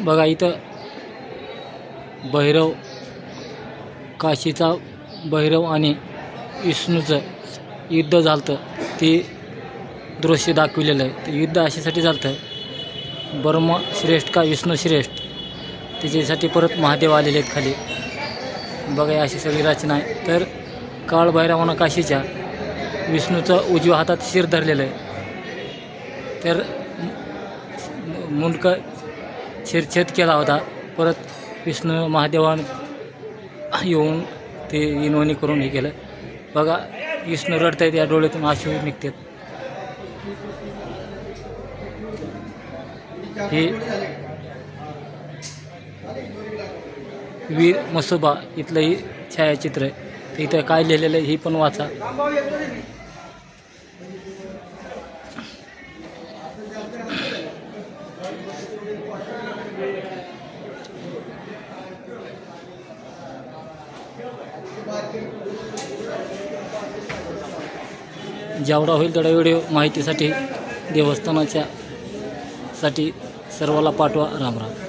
बघा इथं भैरव, काशीचा भैरव आणि विष्णूचं युद्ध झालं ते दृश्य दाखविलेलं आहे. ते युद्ध अशासाठी झालं ब्रह्म श्रेष्ठ का विष्णू श्रेष्ठ, त्याच्यासाठी परत महादेव आलेले आहेत खाली. बघा अशी सगळी रचना आहे. तर काळभैरवानं काशीच्या विष्णूचं उजव्या हातात शिर धरलेलं आहे. तर मुंडकं शिरछेद केला होता. परत विष्णू महादेवान येऊन ते विनवणी करून हे केलं. बघा विष्णू रडतायत, या डोळ्यातून अश्रू निघतात. हे वीर मसोबा इथलं ही छायाचित्र आहे. तर इथं काय लिहिलेलं आहे हे पण वाचा. जेवढा होईल तेवढा व्हिडिओ माहितीसाठी देवस्थानाच्या साठी सर्वाला पाठवा. राम राम.